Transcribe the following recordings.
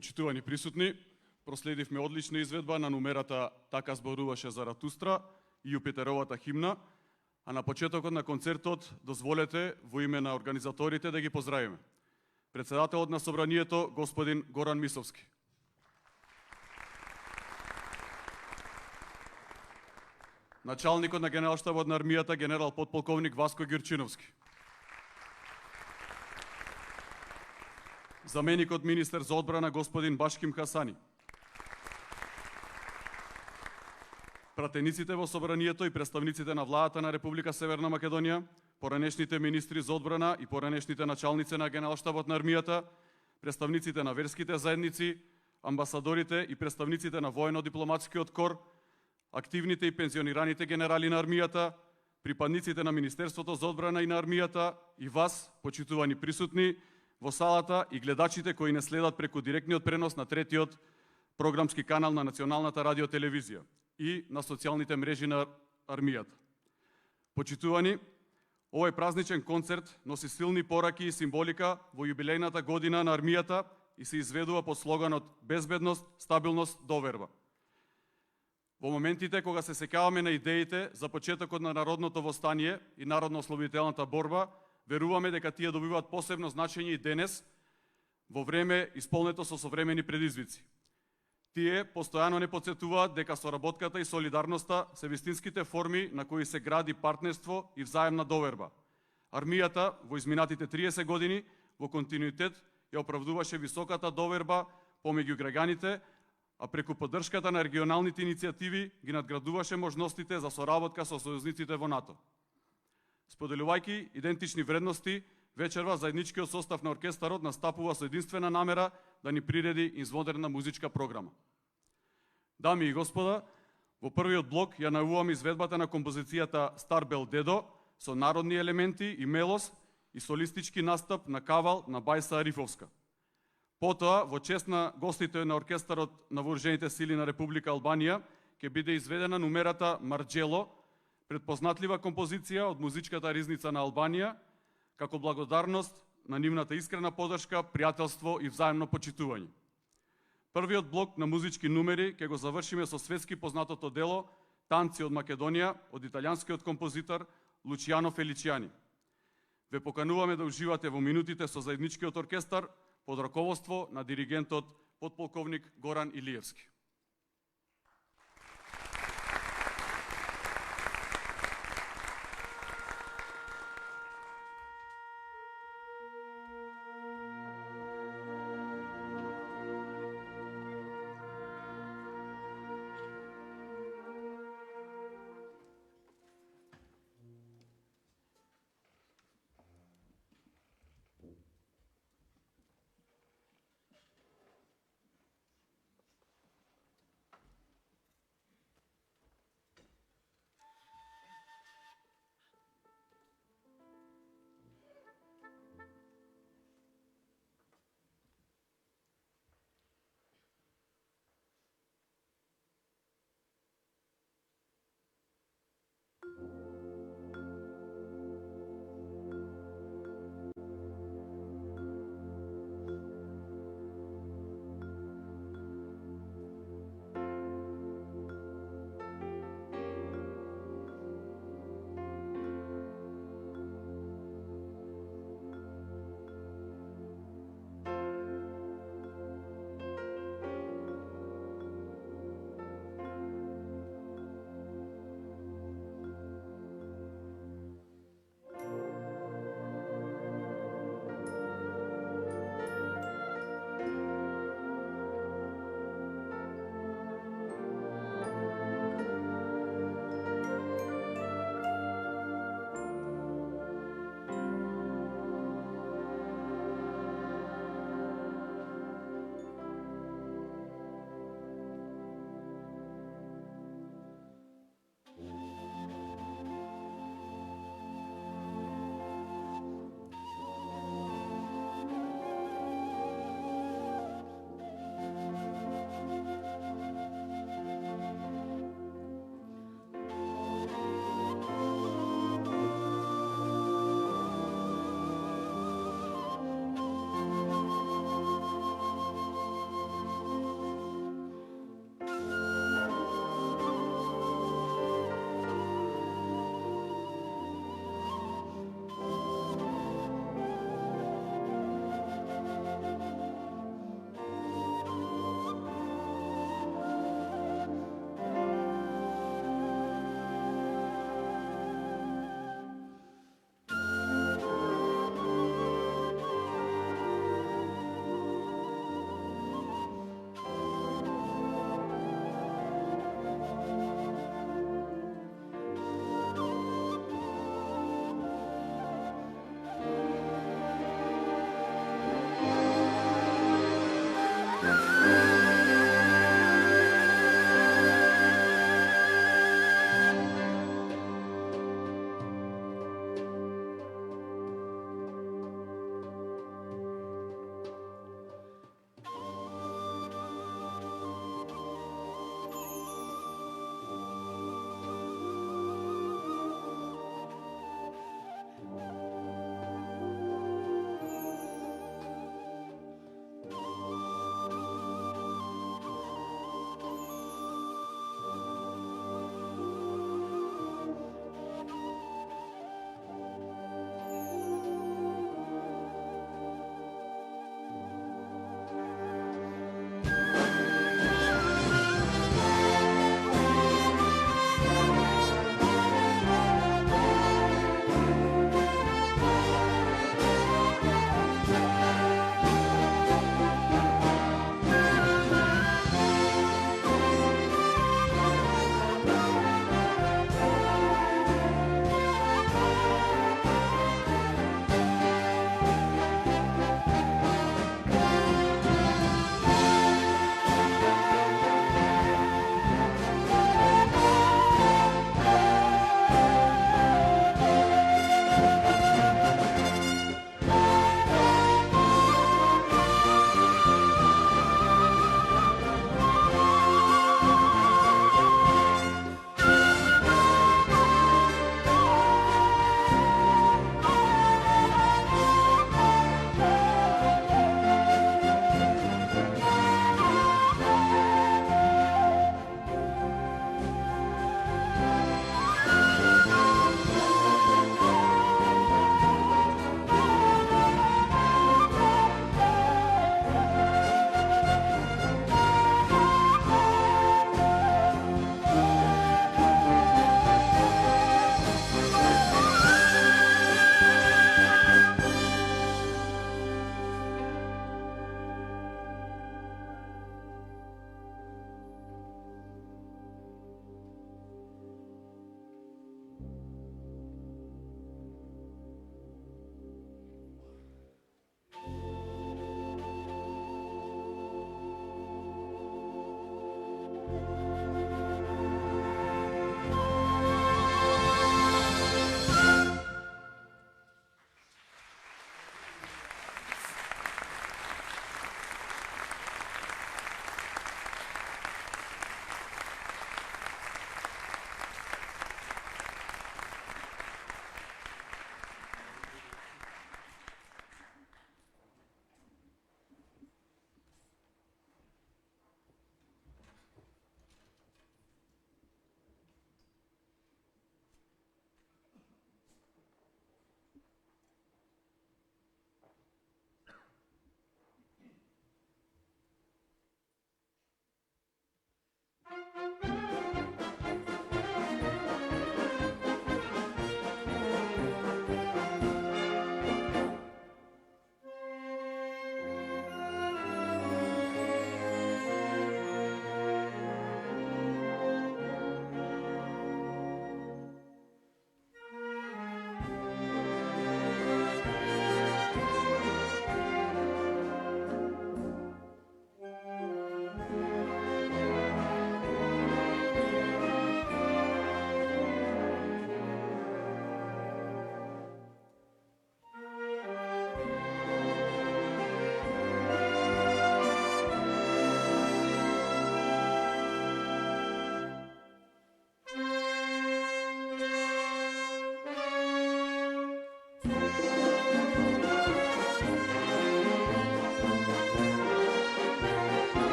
Почитувани присутни, проследивме одлична изведба на numерата Така зборуваше Заратустра и Јупитеровата химна, а на почетокот на концертот дозволете во име на организаторите да ги поздравиме. Председателот на собранието господин Горан Мисовски. Началникот на Генералштабот на армијата генерал подполковник Васко Гирчиновски. Заменикот министер за одбрана господин Башким Хасани. Пратениците во собранието и представниците на владата на Република Северна Македонија, поранешните министри за одбрана и поранешните началници на Генералштабот на армијата, представниците на верските заедници, амбасадорите и представниците на воено-дипломатскиот кор, активните и пензионираните генерали на армијата, припадниците на Министерството за одбрана и на армијата и вас, почитувани присутни во салата и гледачите кои не следат преку директниот пренос на третиот програмски канал на Националната радиотелевизија и на социјалните мрежи на армијата. Почитувани, овој празничен концерт носи силни пораки и символика во јубилејната година на армијата и се изведува под слоганот безбедност, стабилност, доверба. Во моментите кога се сеќаваме на идеите за почетокот на народното востание и народно-ослободителната борба, веруваме дека тие добиваат посебно значење и денес, во време исполнето со современи предизвици. Тие постојано не потсетуваат дека соработката и солидарноста се вистинските форми на кои се гради партнерство и взаемна доверба. Армијата во изминатите 30 години во континуитет ја оправдуваше високата доверба помеѓу граѓаните, а преку поддршката на регионалните иницијативи ги надградуваше можностите за соработка со сојузниците во НАТО. Споделувајќи идентични вредности, вечерва заедничкиот состав на оркестарот настапува со единствена намера да ни приреди измодерна музичка програма. Дами и господа, во првиот блок ја најавувам изведбата на композицијата Стар бел дедо со народни елементи и мелос и солистички настап на кавал на Бајса Арифовска. Потоа, во чест на гостите на оркестарот на вооружените сили на Република Албанија, ќе биде изведена numерата Марџело, предпознатлива композиција од музичката ризница на Албанија, како благодарност на нивната искрена поддршка, пријателство и взаемно почитување. Првиот блок на музички numери ќе го завршиме со светски познатото дело Танци од Македонија од италијанскиот композитор Лучијано Феличијани. Ве покануваме да уживате во минутите со заедничкиот оркестар под раководство на диригентот подполковник Горан Илиевски.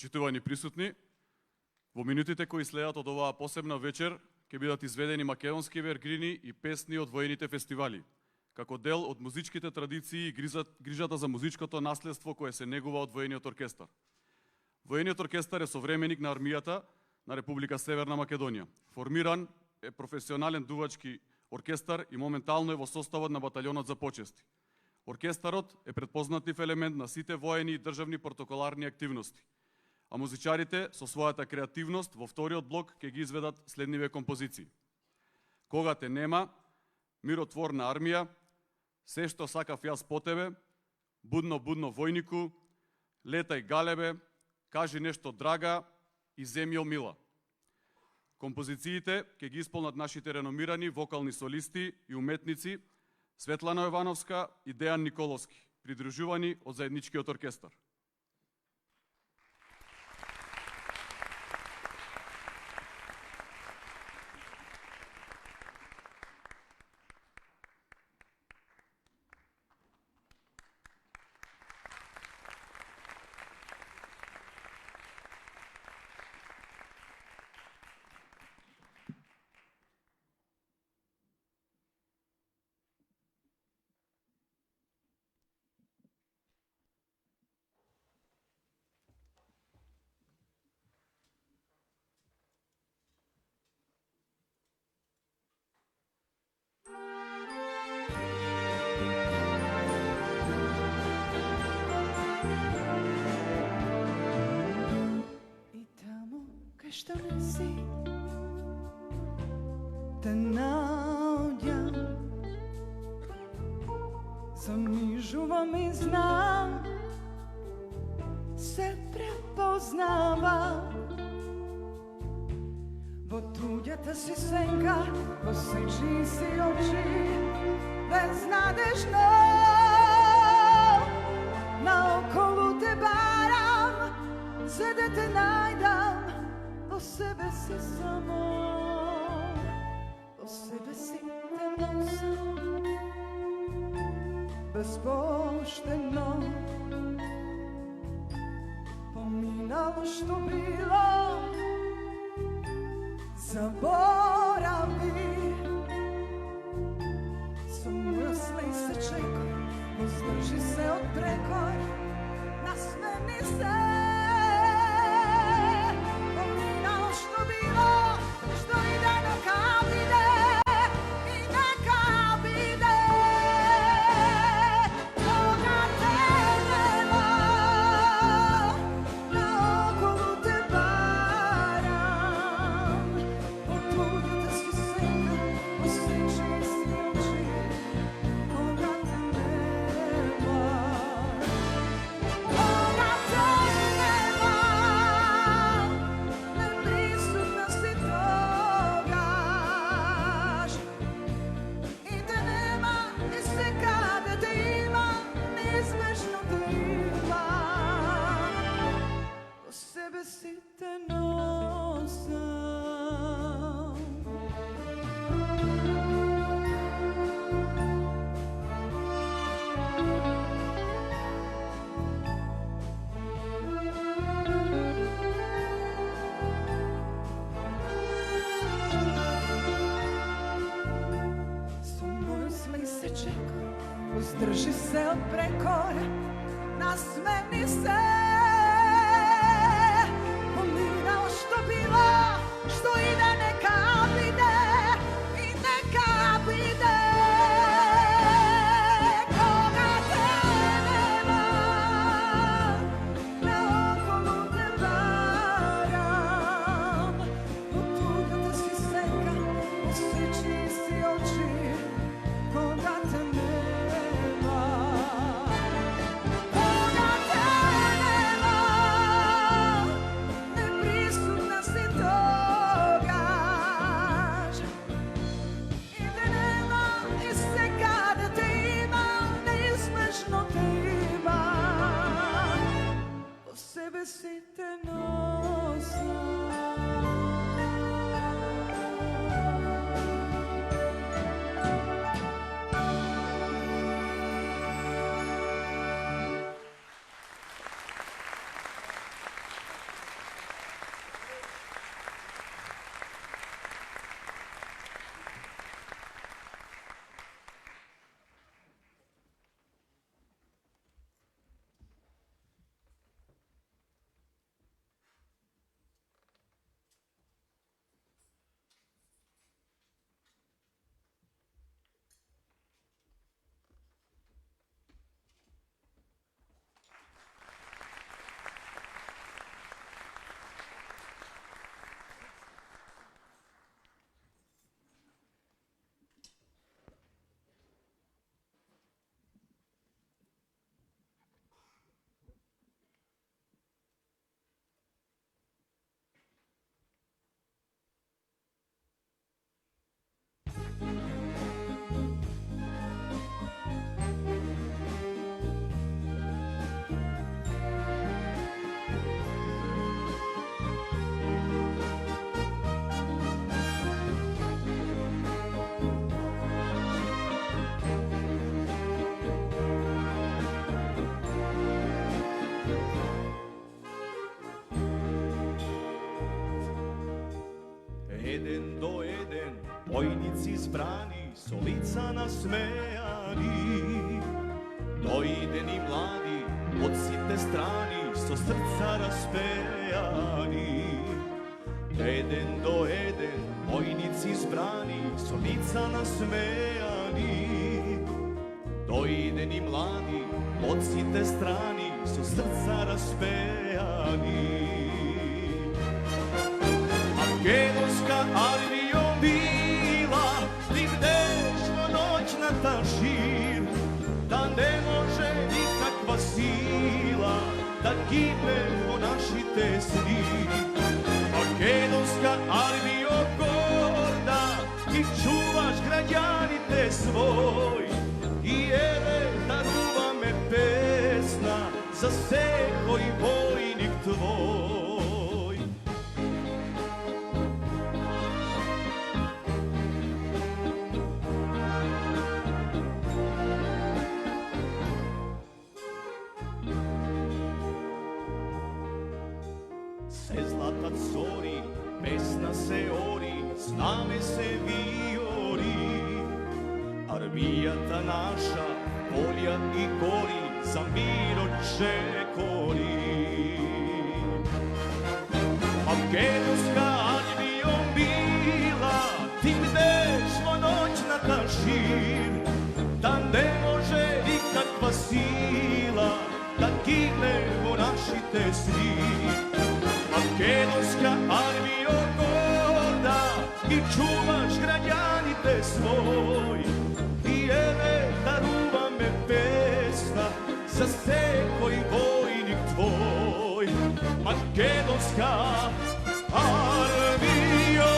Почитувани присутни, во минутите кои следат од оваа посебна вечер ќе бидат изведени македонски вергрини и песни од воените фестивали, како дел од музичките традиции и грижата за музичкото наследство кое се негува од воениот оркестар. Воениот оркестар е современик на армијата на Република Северна Македонија. Формиран е професионален дувачки оркестар и моментално е во составот на баталјонот за почести. Оркестарот е предпознатлив елемент на сите воени и државни протоколарни активности, а музичарите со својата креативност во вториот блок ќе ги изведат следниве композиции. Кога те нема, Миротворна армија, Се што сакав јас по тебе, Будно, будно војнику, Летај галебе, Кажи нешто драга и Земјо мила. Композициите ќе ги исполнат нашите реномирани вокални солисти и уметници Светлана Јовановска и Дејан Николовски, придружувани од заедничкиот оркестар. Што не си, те наоѓам, замижувам и знам, се препознавам. Во туѓата си сенка, во сечни си очи, безнадежно, наоколу те барам, за да те најдам. По себе си само, по себе си те носам, безпоштено. Поминало што било, заборави. Со моја слеј се чекор, воздржи се од прекор, насмени се. Држи се од прекор, насмени се. Поминало што било, што иде нека биде, и нека биде. Кога те нема, наоколу те барам, во туѓата си сенка, осечни си очи, кога те нема. Кога те нема, Eden do eden, vojnici zbrani, so lica nasmejani. Dojdeni mladi, odsite strani, so srca raspejani. Eden do eden, vojnici zbrani, so lica nasmejani. Dojdeni mladi, odsite strani, so srca raspejani. Makedonska armija bila, ti vdešno noćna tašir, da ne može nikakva sila da kine po naši tesni. Makedonska armija gorda, ti čuvaš građanite svoj, i ere daruva me pesna za se koji vojnik tvoj. Se zlata cori, pesna se ori, zname se vijori. Armijata naša, polja i gori, za mir očekori. Makedonska armija bila, ti vdešno noćna tašir, da ne može nikakva sila da kinemo naši tesni. Makedonska armija gorda, i čuvaš građanite svoj, i ere daruva me pesna za se koji vojnik tvoj. Makedonska armija.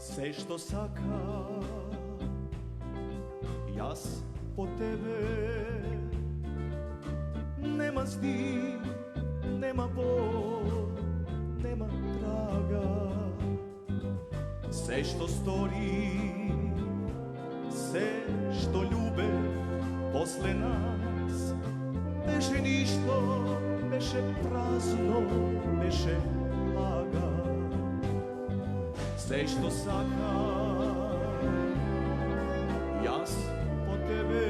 Sve što saka, jas po tebe, nema stih, nema bol, nema traga. Sve što stori, sve što ljube posle nas, beše ništo, beše prazno, beše laga. Sve što saka, jas po tebe,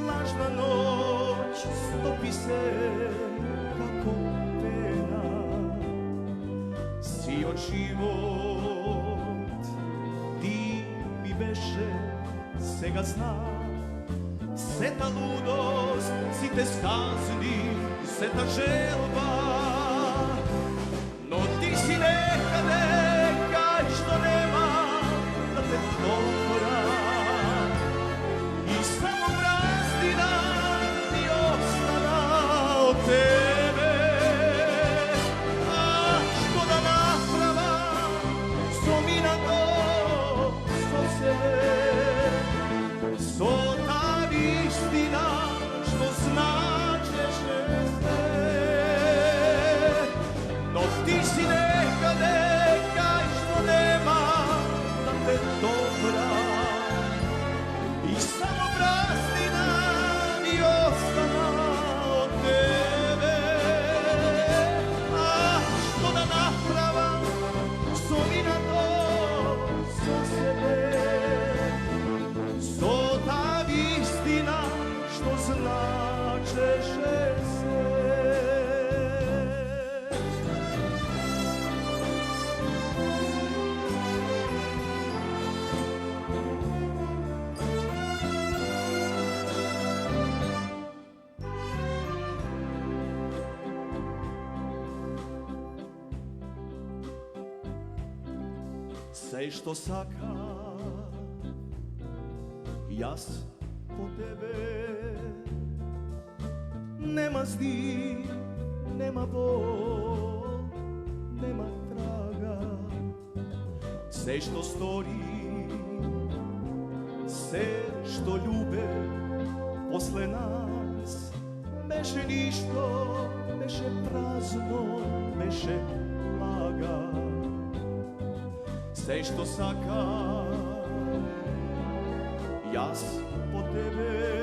lažna noć stopi se kako pena. Si od život, ti mi beše, se ga zna. Seta ludost, si te skazni, seta želba. No ti si neka, što nema da te dobra, i samo praznina ti ostala od tebe. A što da naprava, so mi na to, so sebe, so ta istina što značeš sve. No ti si neka, što nema da te dobra, Sve što saka jas po tebe, nema zdi, nema bol, nema traga. Sve što stori, sve što ljube posle nas, beše ništo, beše prazno, beše laga. Sve što saka jas po tebe,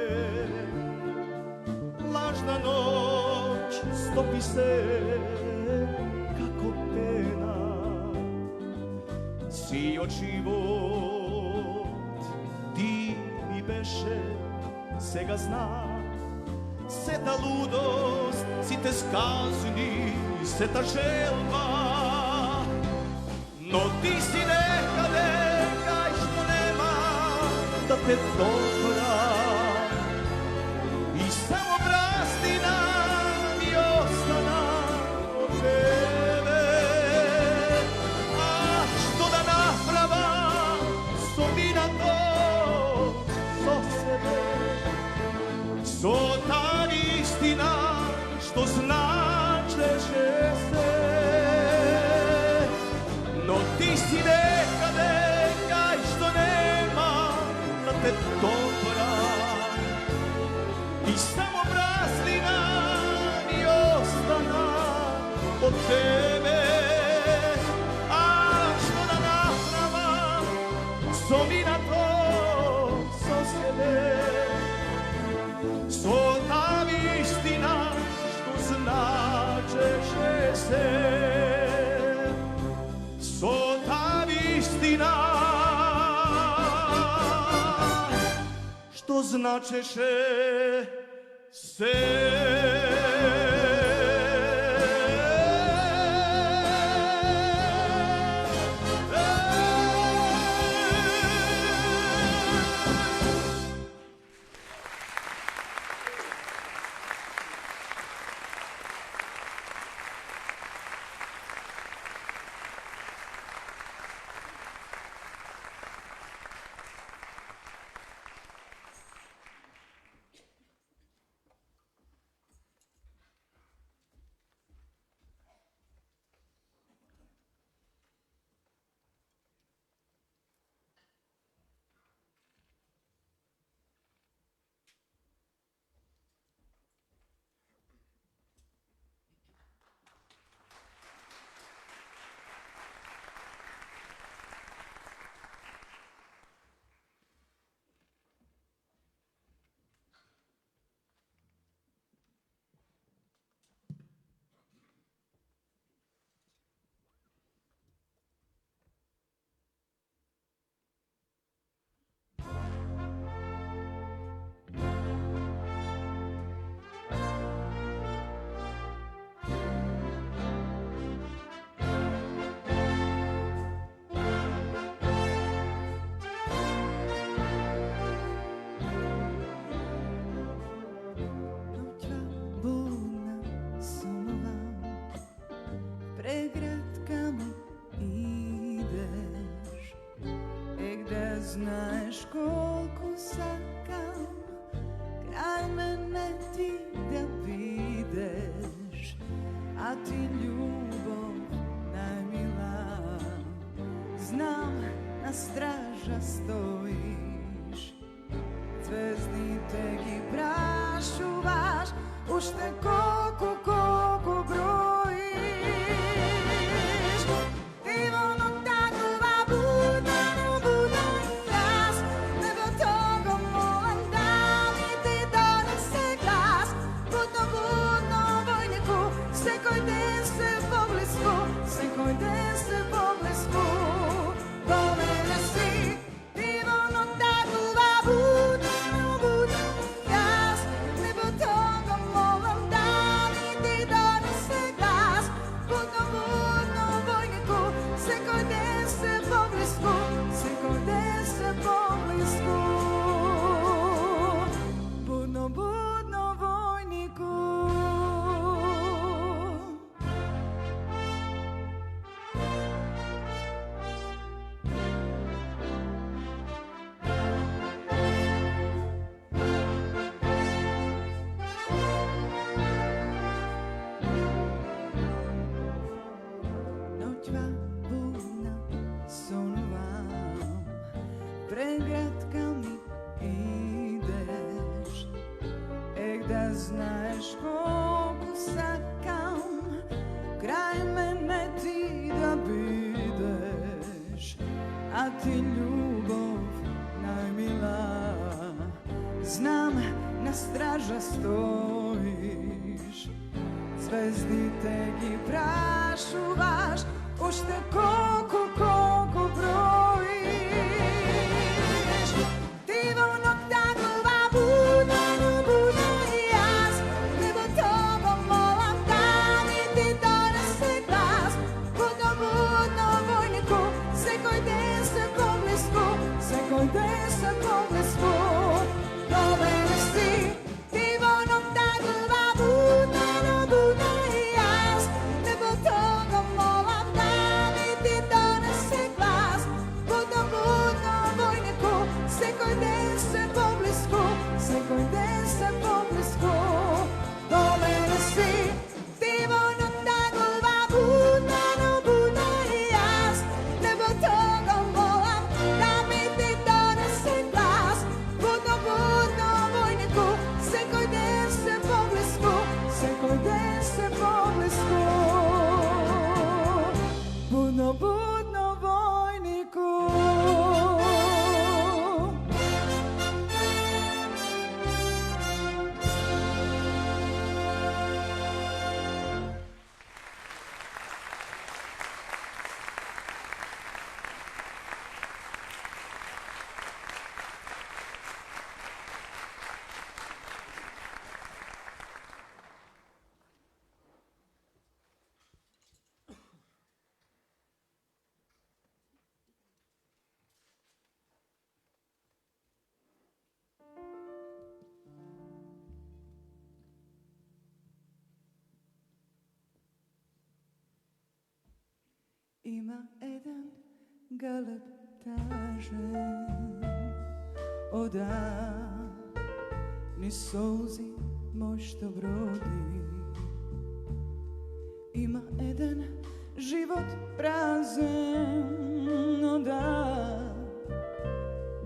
lažna noć stopi se kako pena. Sijot život ti mi beše, se ga zna, se ta ludost, si te skazni, se ta želba. No ti si nekaj što nema da te dobra, i samo praznina mi ostana od tebe. A što da naprava, so mi na to, so sebe, so ta istina što značeše se. No ti si nekaj što nema da te dobra, i samo praznina mi ostana od tebe. A što da naprava, so mi na to, so sebe, so ta istina što značeše se. So ta istina što značeše se. Znaš koliko sakam kraj mene ti da videš, a ti ljubav najmila. Znam na straža stojiš, zvezdite gi prašuvaš, ušte koliko brojiš. te ги прашуваш уште колку броиш. Ти во ноќта глава будна и јас небо того молам да ми ти донесе глас. Будно војнику, секој ден се поблиску, секој ден се поблиску. До мене си, ти во ноќта глава будна и јас небо того молам да ми ти донесе глас. Будно војнику, секој ден се поблиску, секој ден се поблиску. До мене си, ти во ноќта глава будна и јас небо того молам да ми ти донесе глас. Будно војнику, секој ден се поблиску, секој ден се поблиску. Будно војнику. Има еден галеб тажен, ода ни солзи мој што броди. Има еден живот празен, ода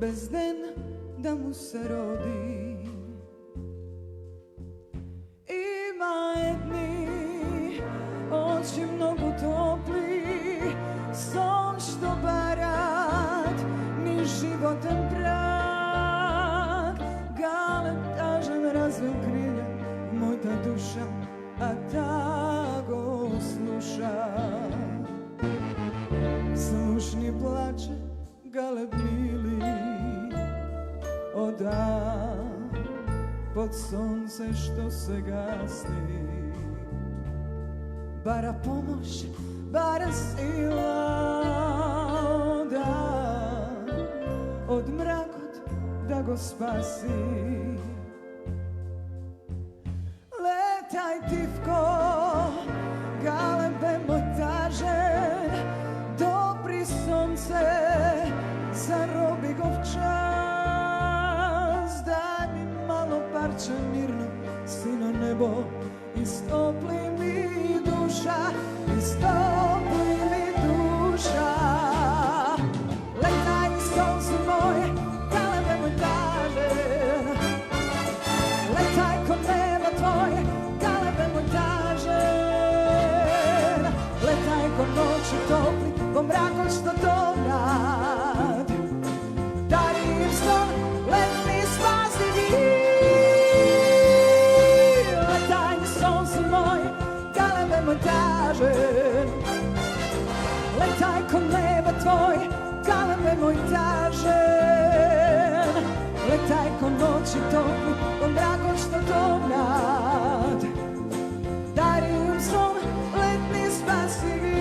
без ден да му се роди. Има едни очи многу топли, сон што барат ни животен прак. Галеб тажен развил крилја мојта душа, а та го слуша. Слушни плаче галеб мили, ода под сонце што се гаси. Бара помош, бара сила, да од мракот да го спаси. Летај тивко, галебе мој тажен, допри сонце, зароби го в час. Дај ми мало парче мирно, сино небо, истопли ми душа, истопли ми душа. Летај сонце мој, галебе мој тажен, летај кон неба твој, галебе мој тажен. Летај кон ночи топли, во мракот што тонат. Дари им сон, летни спасиви. Летај сонце мој, галебе мој тажен. Летај кон неба твој, галебе мој тажен. Летај кон ночи топли, во мракот што тонат. Дари им сон, летни спасиви.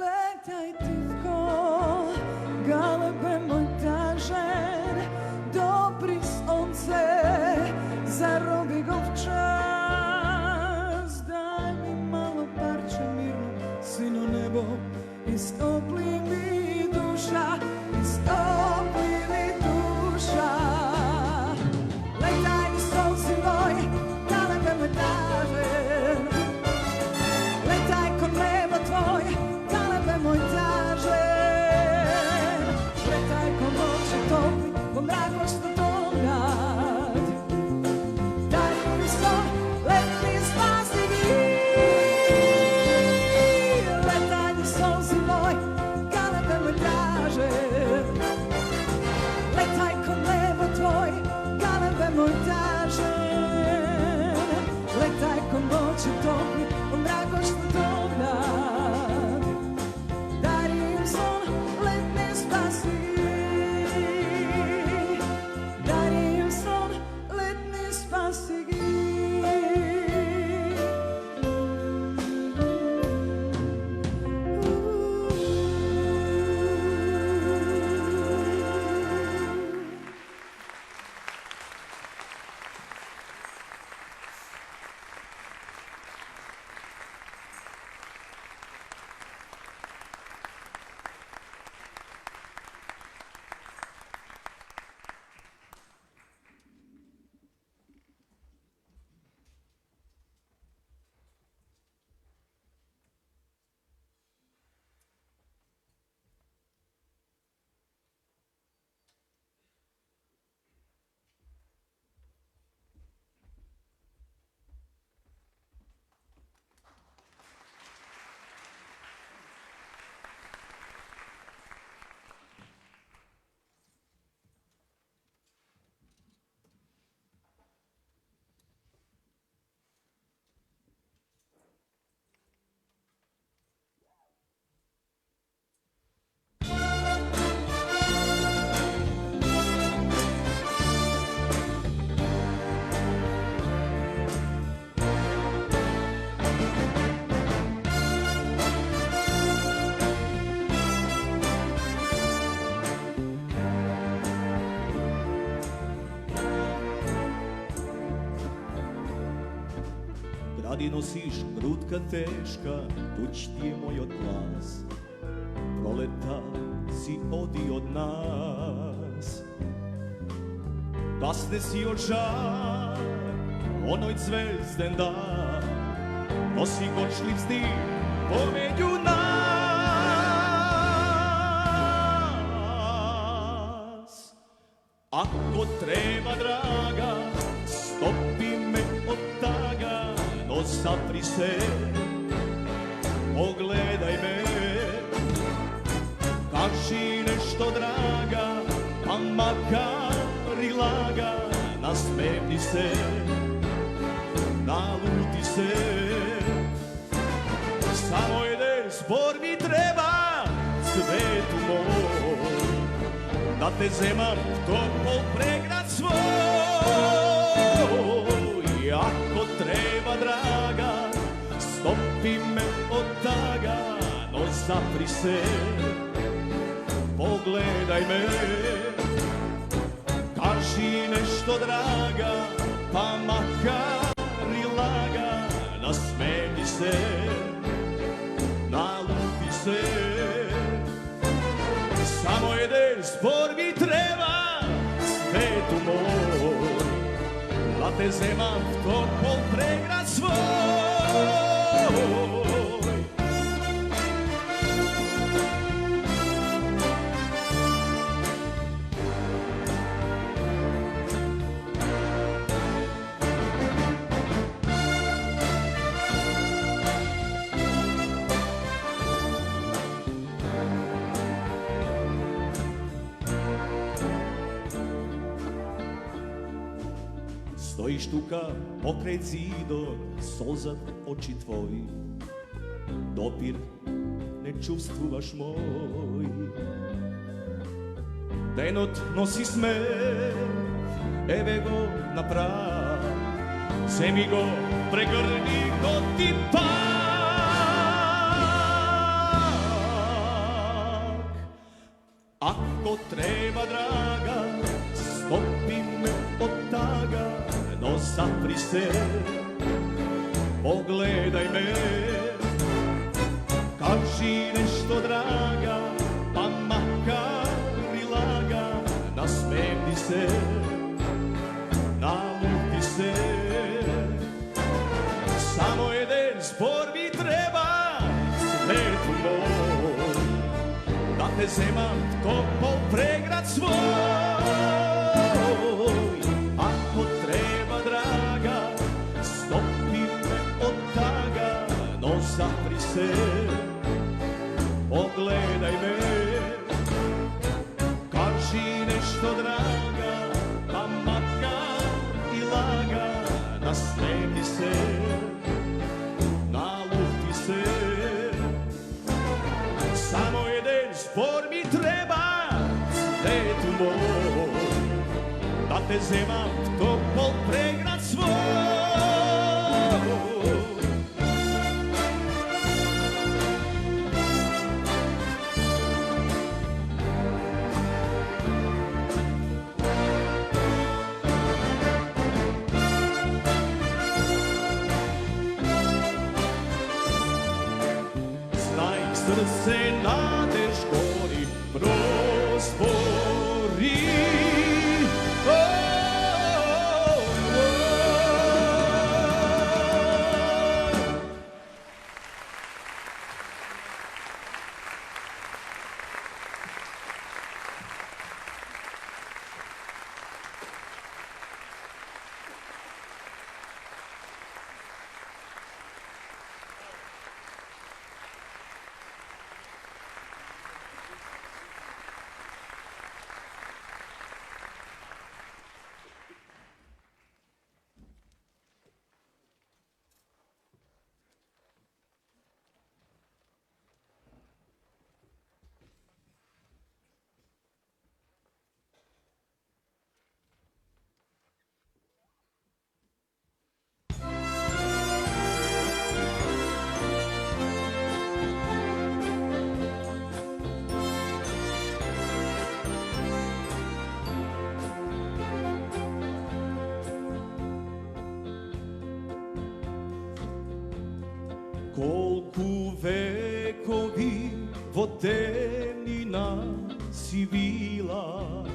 Летај тивко, галебе мој тажен, допри сонце, зароби го в час. Дај ми мало парче мирно, сино небо, истопли ми душа, истопли ми душа. Летај сонце мој, галебе мој тажен, летај кон неба твој, Mladi nosiš grutka teška, tuć ti je moj odglas. Proleta si odi od nas. Gasne si očar, onoj zvezden dan. Nosi gočliv stil pomeđu nas. Ako treba, draga, stopi me od taga, no zapri se, pogledaj me. Kaži nešto, draga, pa makar i laga, nasmejni se, naluti se. Samo jedan zbor mi treba, svetu moj, da te zemam topol pregrad svoj. Ako treba, draga, stopi me od taga, no zapri se, pogledaj me. Kaži nešto, draga, pa makar i laga, nasmejni se, naluti se. Samo jedan zbor mi treba, svetu moj, da te zemam topol pregrad svoj. Stojiš tuka pokraj zidom, solzat oči tvoji, dopir ne čuvstvuvaš moj. Denot nosi smeh, eve go na prav, zemi go pregrni ko ti pak. Ako treba, draga, stopi me od taga, no zapri se, pogledaj me. Kaži nešto, draga, pa makar i laga, nasmejni se, naluti se. Samo jedan zbor mi treba, svetu moj, da te zemam topol pregrad svoj. Ako treba, draga, stopi me od taga, no zapri se, pogledaj me. Kaži nešto, draga, pa makar i laga, nasmejni se, naluti se. Samo jedan zbor mi treba, svetu moj, da te zemam topol pregrad svoj. Znaj, srce nadež gori, prospori. temnina si bila,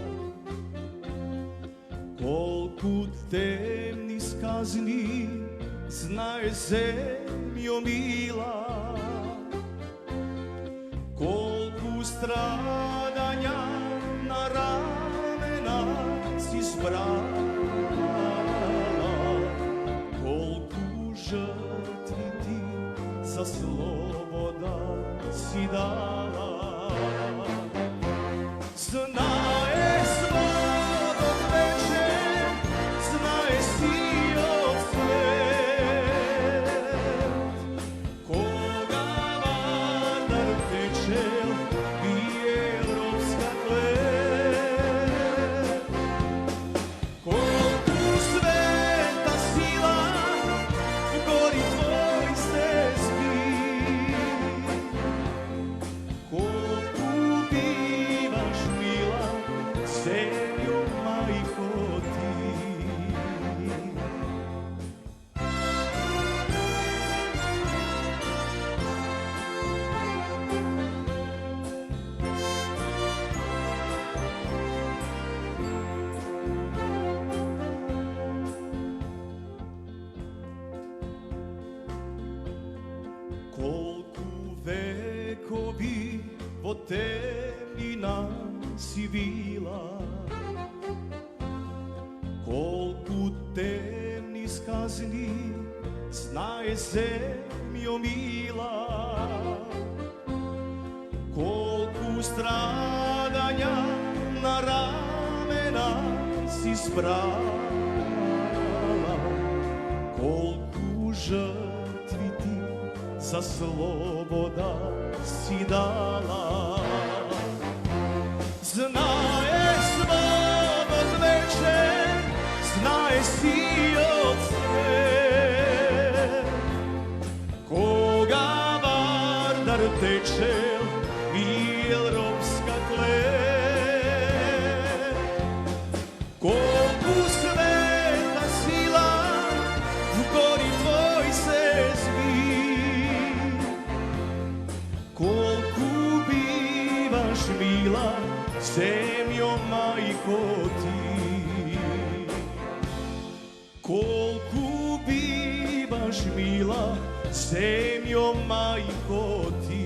kolku temni skazni znaje zemljo mila, kolku stradanja na ramena si zbrala, kolku žrtvi ti za sloboda si dala. Znaje svog od večer, znaje si od svet, koga vardar teče, bije evropska klet. Kolku sveta sila gori tvoj stezbi, kolku bivaš mila zemljo majko ti. Kolku vekovi po temnina si bila, kolku temni skazni znaje zemljo mila, kolku stradanja na ramena si zbrala, kolku žrtvi ti za sloboda si dala. Znaje svog od večer, znaje si od svet, koga vardar teče, bil ropska klet. Kolku sveta sila v gori tvoj se zbi, kolku bivaš mila zemljo majko ti. Kolku bivaš mila zemljo majko ti.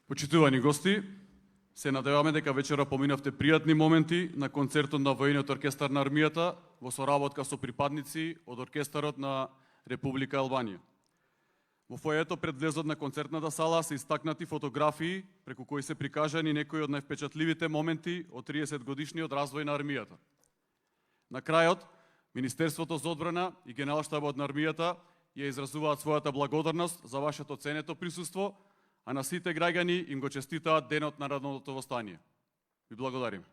Почитувани гости, се надеваме дека вечера поминавте пријатни моменти на концертот на Воениот оркестар на армијата во соработка со припадници од оркестарот на Република Албанија. Во фојето пред влезот на концертната сала се истакнати фотографии преку кои се прикажани некои од највпечатливите моменти од 30 годишниот развој на армијата. На крајот, Министерството за одбрана и Генералштабот на армијата ја изразуваат својата благодарност за вашето ценето присуство, а на сите граѓани им го честитаат денот на народното востание. Ви благодарим.